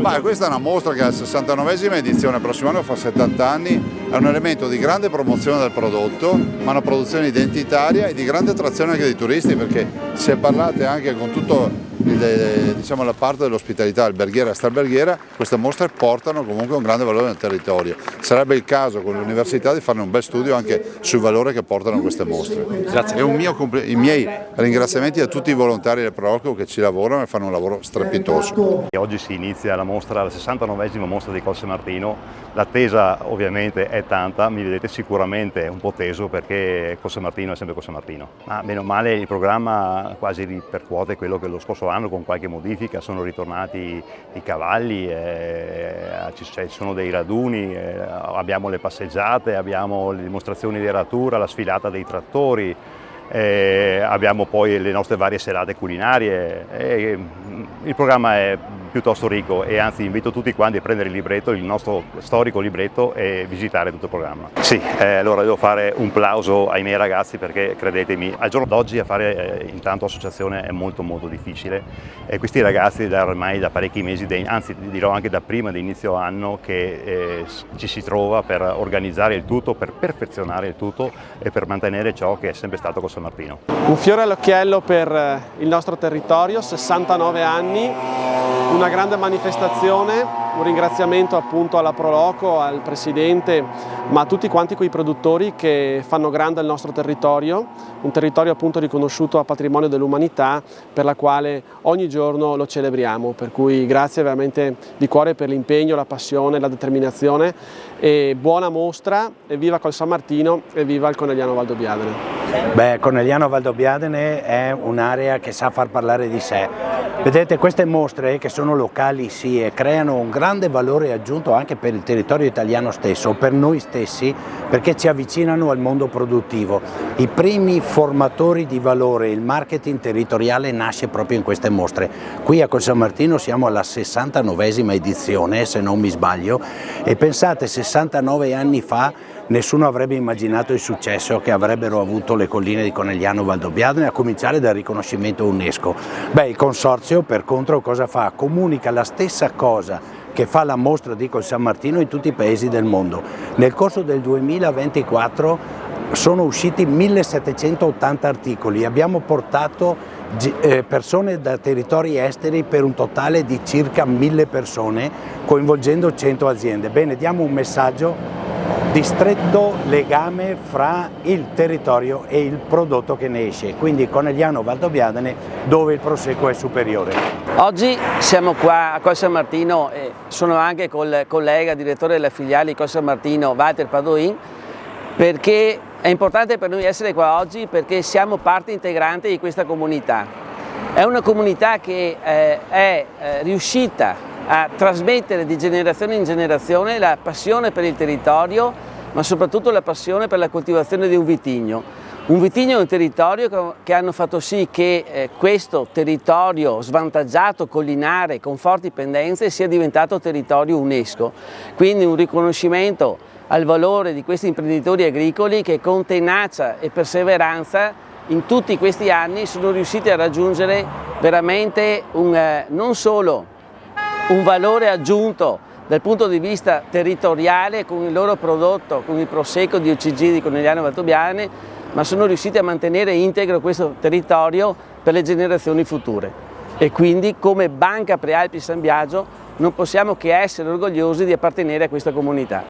Ma questa è una mostra che è la 69esima edizione, il prossimo anno fa 70 anni, è un elemento di grande promozione del prodotto, ma una produzione identitaria e di grande attrazione anche dei turisti, perché se parlate anche con tutto diciamo, la parte dell'ospitalità alberghiera e extraalberghiera, queste mostre portano comunque un grande valore nel territorio. Sarebbe il caso con l'università di fare un bel studio anche sul valore che portano queste mostre. Grazie. E i miei ringraziamenti a tutti i volontari del Proloco che ci lavorano e fanno un lavoro strepitoso. Oggi si inizia la mostra, la 69esima mostra di Colsemartino. L'attesa ovviamente è tanta, mi vedete sicuramente un po' teso perché Colsemartino è sempre Colsemartino. Ma meno male il programma quasi ripercuote quello che lo scorso anno con qualche modifica, sono ritornati i cavalli, ci sono dei raduni, abbiamo le passeggiate, abbiamo le dimostrazioni di aratura, la sfilata dei trattori, abbiamo poi le nostre varie serate culinarie. Il programma è piuttosto ricco e anzi invito tutti quanti a prendere il libretto, il nostro storico libretto, e visitare tutto il programma. Sì, allora devo fare un plauso ai miei ragazzi perché credetemi, al giorno d'oggi a fare intanto associazione è molto difficile e questi ragazzi ormai da parecchi mesi, anzi dirò anche da prima di inizio anno, che ci si trova per organizzare il tutto, per perfezionare il tutto e per mantenere ciò che è sempre stato Colsemartino. Un fiore all'occhiello per il nostro territorio, 69 anni, una grande manifestazione, un ringraziamento appunto alla Proloco, al Presidente, ma a tutti quanti quei produttori che fanno grande il nostro territorio, un territorio appunto riconosciuto a patrimonio dell'umanità, per la quale ogni giorno lo celebriamo, per cui grazie veramente di cuore per l'impegno, la passione, la determinazione, e buona mostra, e viva Colsemartino e viva il Conegliano Valdobbiadene. Beh, Conegliano Valdobbiadene è un'area che sa far parlare di sé. Vedete, queste mostre che sono locali sì e creano un grande valore aggiunto anche per il territorio italiano stesso, per noi stessi, perché ci avvicinano al mondo produttivo. I primi formatori di valore, il marketing territoriale nasce proprio in queste mostre. Qui a Colsemartino siamo alla 69esima edizione, se non mi sbaglio, e pensate, 69 anni fa nessuno avrebbe immaginato il successo che avrebbero avuto le colline di Conegliano Valdobbiadene, a cominciare dal riconoscimento UNESCO. Beh, il consorzio per contro cosa fa? Comunica la stessa cosa che fa la mostra di Colsemartino in tutti i paesi del mondo. Nel corso del 2024 sono usciti 1780 articoli, abbiamo portato persone da territori esteri per un totale di circa 1000 persone, coinvolgendo 100 aziende. Bene, diamo un messaggio di stretto legame fra il territorio e il prodotto che ne esce, quindi Conegliano Valdobbiadene, dove il prosecco è superiore. Oggi siamo qua a Colsemartino e sono anche col collega direttore della filiale Colsemartino, Walter Padoin, perché è importante per noi essere qua oggi perché siamo parte integrante di questa comunità. È una comunità che è riuscita a trasmettere di generazione in generazione la passione per il territorio, ma soprattutto la passione per la coltivazione di un vitigno. Un vitigno è un territorio che hanno fatto sì che questo territorio svantaggiato, collinare, con forti pendenze, sia diventato territorio UNESCO. Quindi un riconoscimento al valore di questi imprenditori agricoli che con tenacia e perseveranza in tutti questi anni sono riusciti a raggiungere veramente non solo un valore aggiunto dal punto di vista territoriale con il loro prodotto, con il prosecco di OCG di Conegliano Valdobbiadene, ma sono riusciti a mantenere integro questo territorio per le generazioni future. E quindi come Banca Prealpi San Biagio non possiamo che essere orgogliosi di appartenere a questa comunità.